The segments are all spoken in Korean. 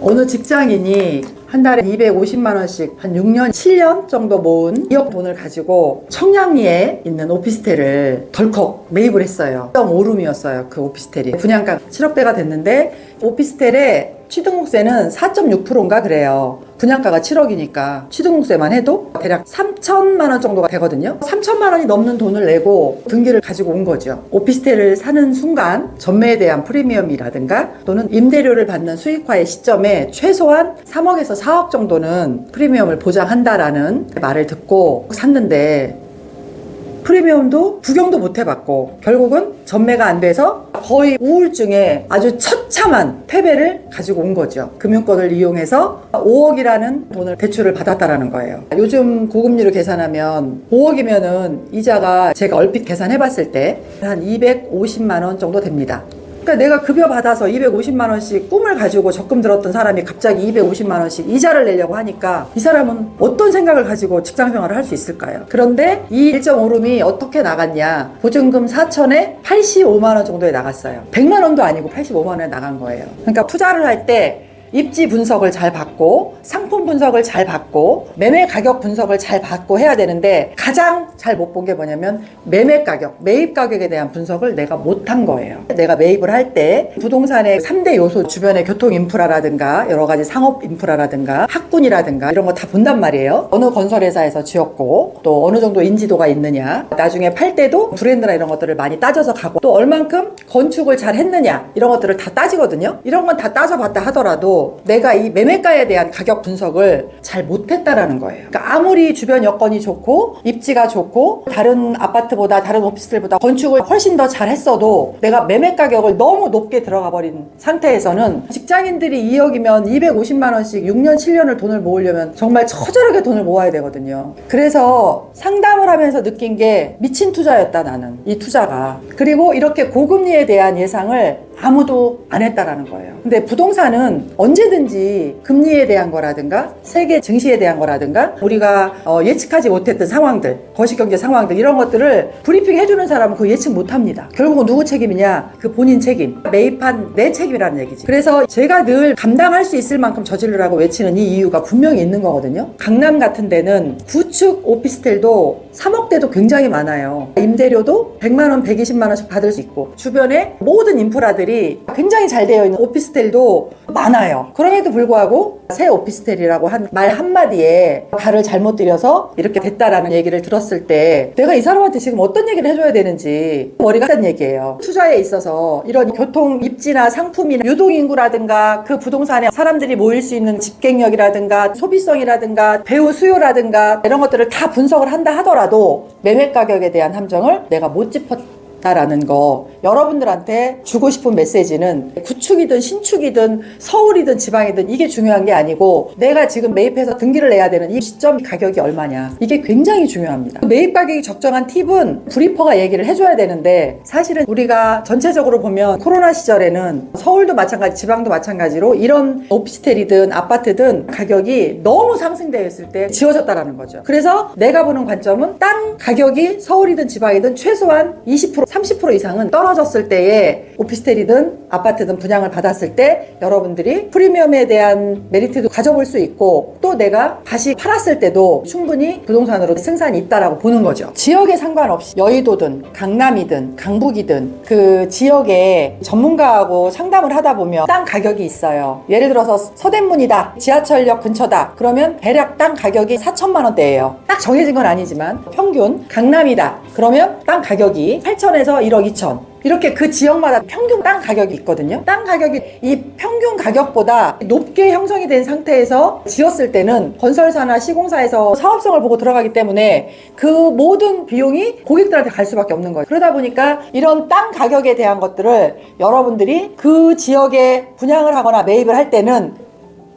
어느 직장인이 한 달에 250만 원씩 한 6년, 7년 정도 모은 2억 돈을 가지고 청량리에 있는 오피스텔을 덜컥 매입을 했어요. 1.5룸이었어요. 그 오피스텔이. 분양가 7억대가 됐는데 오피스텔에 취등록세는 4.6%인가 그래요. 분양가가 7억이니까 취등록세만 해도 대략 3천만 원 정도가 되거든요. 3천만 원이 넘는 돈을 내고 등기를 가지고 온 거죠. 오피스텔을 사는 순간 전매에 대한 프리미엄이라든가 또는 임대료를 받는 수익화의 시점에 최소한 3억에서 4억 정도는 프리미엄을 보장한다라는 말을 듣고 샀는데 프리미엄도 구경도 못 해봤고 결국은 전매가 안 돼서 거의 우울증에 아주 처참한 패배를 가지고 온 거죠. 금융권을 이용해서 5억이라는 돈을 대출을 받았다라는 거예요. 요즘 고금리로 계산하면 5억이면은 이자가 제가 얼핏 계산해봤을 때 한 250만 원 정도 됩니다. 그러니까 내가 급여 받아서 250만 원씩 꿈을 가지고 적금 들었던 사람이 갑자기 250만 원씩 이자를 내려고 하니까 이 사람은 어떤 생각을 가지고 직장 생활을 할 수 있을까요? 그런데 이 1.5룸이 어떻게 나갔냐? 보증금 4천에 85만 원 정도에 나갔어요. 100만 원도 아니고 85만 원에 나간 거예요. 그러니까 투자를 할 때 입지 분석을 잘 받고 상품 분석을 잘 받고 매매 가격 분석을 잘 받고 해야 되는데 가장 잘 못 본 게 뭐냐면 매매 가격, 매입 가격에 대한 분석을 내가 못한 거예요. 내가 매입을 할 때 부동산의 3대 요소 주변의 교통 인프라라든가 여러 가지 상업 인프라라든가 학군이라든가 이런 거 다 본단 말이에요. 어느 건설회사에서 지었고 또 어느 정도 인지도가 있느냐, 나중에 팔 때도 브랜드나 이런 것들을 많이 따져서 가고 또 얼만큼 건축을 잘 했느냐 이런 것들을 다 따지거든요. 이런 건 다 따져봤다 하더라도 내가 이 매매가에 대한 가격 분석을 잘 못했다라는 거예요. 그러니까 아무리 주변 여건이 좋고 입지가 좋고 다른 아파트보다 다른 오피스텔보다 건축을 훨씬 더 잘했어도 내가 매매 가격을 너무 높게 들어가 버린 상태에서는 직장인들이 2억이면 250만 원씩 6년 7년을 돈을 모으려면 정말 처절하게 돈을 모아야 되거든요. 그래서 상담을 하면서 느낀 게 미친 투자였다 나는 이 투자가. 그리고 이렇게 고금리에 대한 예상을 아무도 안 했다라는 거예요. 근데 부동산은 언제든지 금리에 대한 거라든가 세계 증시에 대한 거라든가 우리가 예측하지 못했던 상황들, 거시경제 상황들 이런 것들을 브리핑 해주는 사람은 그 예측 못합니다. 결국은 누구 책임이냐? 그 본인 책임. 매입한 내 책임이라는 얘기지. 그래서 제가 늘 감당할 수 있을 만큼 저지르라고 외치는 이 이유가 분명히 있는 거거든요. 강남 같은 데는 구축 오피스텔도 3억대도 굉장히 많아요. 임대료도 100만 원, 120만 원씩 받을 수 있고 주변에 모든 인프라들이 굉장히 잘 되어 있는 오피스텔도 많아요. 그럼에도 불구하고 새 오피스텔이라고 한 말 한마디에 발을 잘못 들여서 이렇게 됐다라는 얘기를 들었을 때 내가 이 사람한테 지금 어떤 얘기를 해줘야 되는지 머리가 딴 얘기예요. 투자에 있어서 이런 교통 입지나 상품이나 유동인구라든가 그 부동산에 사람들이 모일 수 있는 집객력이라든가 소비성이라든가 배우 수요라든가 이런 것들을 다 분석을 한다 하더라도 매매 가격에 대한 함정을 내가 못 짚었다라는 거 여러분들한테 주고 싶은 메시지는 구축이든 신축이든 서울이든 지방이든 이게 중요한 게 아니고 내가 지금 매입해서 등기를 내야 되는 이 시점 가격이 얼마냐 이게 굉장히 중요합니다. 매입 가격이 적정한 팁은 브리퍼가 얘기를 해줘야 되는데 사실은 우리가 전체적으로 보면 코로나 시절에는 서울도 마찬가지 지방도 마찬가지로 이런 오피스텔이든 아파트든 가격이 너무 상승되어 있을 때 지어졌다라는 거죠. 그래서 내가 보는 관점은 땅 가격이 서울이든 지방이든 최소한 20% 30% 이상은 떨어졌을 때에 오피스텔이든 아파트든 분양을 받았을 때 여러분들이 프리미엄에 대한 메리트도 가져볼 수 있고 또 내가 다시 팔았을 때도 충분히 부동산으로 승산이 있다라고 보는 거죠. 지역에 상관없이 여의도든 강남이든 강북이든 그 지역에 전문가하고 상담을 하다 보면 땅 가격이 있어요. 예를 들어서 서대문이다, 지하철역 근처다 그러면 대략 땅 가격이 4천만 원대예요. 딱 정해진 건 아니지만 평균. 강남이다 그러면 땅 가격이 8천에서 1억 2천 이렇게 그 지역마다 평균 땅 가격이 있거든요. 땅 가격이 이 평균 가격보다 높게 형성이 된 상태에서 지었을 때는 건설사나 시공사에서 사업성을 보고 들어가기 때문에 그 모든 비용이 고객들한테 갈 수밖에 없는 거예요. 그러다 보니까 이런 땅 가격에 대한 것들을 여러분들이 그 지역에 분양을 하거나 매입을 할 때는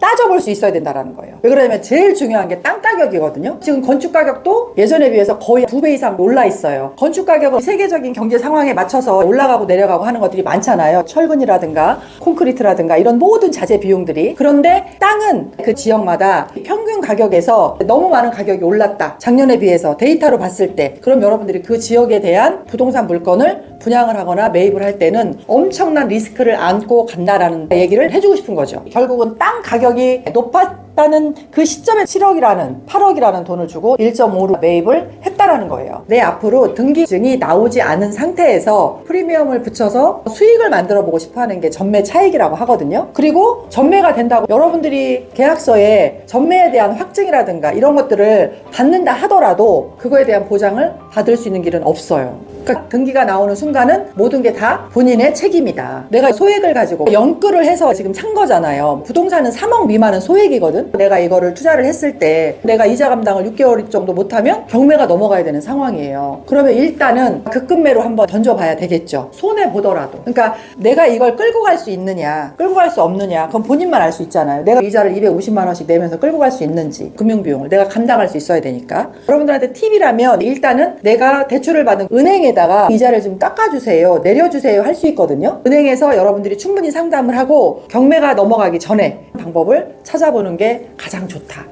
따져볼 수 있어야 된다는 거예요. 왜 그러냐면 제일 중요한 게 땅 가격이거든요. 지금 건축 가격도 예전에 비해서 거의 2배 이상 올라 있어요. 건축 가격은 세계적인 경제 상황에 맞춰서 올라가고 내려가고 하는 것들이 많잖아요. 철근이라든가 콘크리트라든가 이런 모든 자재 비용들이. 그런데 땅은 그 지역마다 평균 가격에서 너무 많은 가격이 올랐다, 작년에 비해서 데이터로 봤을 때, 그럼 여러분들이 그 지역에 대한 부동산 물건을 분양을 하거나 매입을 할 때는 엄청난 리스크를 안고 간다라는 얘기를 해주고 싶은 거죠. 결국은 땅 가격이 높았다는 그 시점에 7억이라는 8억이라는 돈을 주고 1.5로 매입을 했다라는 거예요. 내 앞으로 등기증이 나오지 않은 상태에서 프리미엄을 붙여서 수익을 만들어 보고 싶어 하는 게 전매 차익이라고 하거든요. 그리고 전매가 된다고 여러분들이 계약서에 전매에 대한 확증이라든가 이런 것들을 받는다 하더라도 그거에 대한 보장을 받을 수 있는 길은 없어요. 그러니까 등기가 나오는 순간은 모든 게 다 본인의 책임이다. 내가 소액을 가지고 연끌을 해서 지금 산 거잖아요. 부동산은 3억 미만은 소액이거든. 내가 이거를 투자를 했을 때 내가 이자 감당을 6개월 정도 못하면 경매가 넘어가야 되는 상황이에요. 그러면 일단은 급급매로 한번 던져봐야 되겠죠. 손해 보더라도. 그러니까 내가 이걸 끌고 갈 수 있느냐, 끌고 갈 수 없느냐, 그건 본인만 알 수 있잖아요. 내가 이자를 250만 원씩 내면서 끌고 갈 수 있는지, 금융비용을 내가 감당할 수 있어야 되니까. 여러분들한테 팁이라면 일단은 내가 대출을 받은 은행에다가 이자를 좀 깎아주세요, 내려주세요 할 수 있거든요. 은행에서 여러분들이 충분히 상담을 하고 경매가 넘어가기 전에 방법을 찾아보는 게 가장 좋다.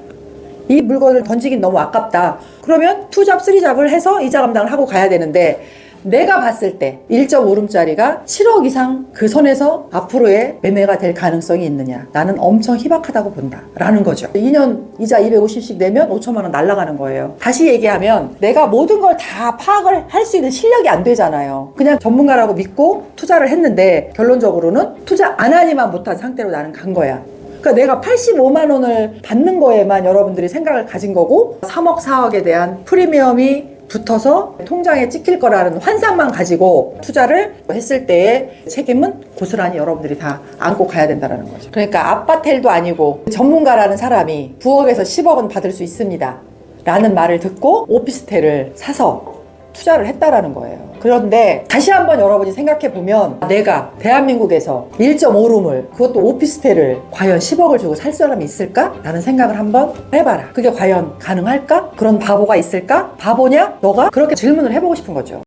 이 물건을 던지긴 너무 아깝다. 그러면 투잡, 쓰리잡을 해서 이자 감당을 하고 가야 되는데, 내가 봤을 때 1.5룸짜리가 7억 이상 그 선에서 앞으로의 매매가 될 가능성이 있느냐, 나는 엄청 희박하다고 본다 라는 거죠. 2년 이자 250씩 내면 5천만 원 날아가는 거예요. 다시 얘기하면 내가 모든 걸 다 파악을 할 수 있는 실력이 안 되잖아요. 그냥 전문가라고 믿고 투자를 했는데 결론적으로는 투자 안 하니만 못한 상태로 나는 간 거야. 그러니까 내가 85만 원을 받는 거에만 여러분들이 생각을 가진 거고, 3억 4억에 대한 프리미엄이 붙어서 통장에 찍힐 거라는 환상만 가지고 투자를 했을 때의 책임은 고스란히 여러분들이 다 안고 가야 된다는 거죠. 그러니까 아빠텔도 아니고 전문가라는 사람이 9억에서 10억은 받을 수 있습니다 라는 말을 듣고 오피스텔을 사서 투자를 했다라는 거예요. 그런데 다시 한번 여러분이 생각해 보면, 내가 대한민국에서 1.5룸을, 그것도 오피스텔을 과연 10억을 주고 살 사람이 있을까? 라는 생각을 한번 해봐라. 그게 과연 가능할까? 그런 바보가 있을까? 바보냐? 너가? 그렇게 질문을 해보고 싶은 거죠.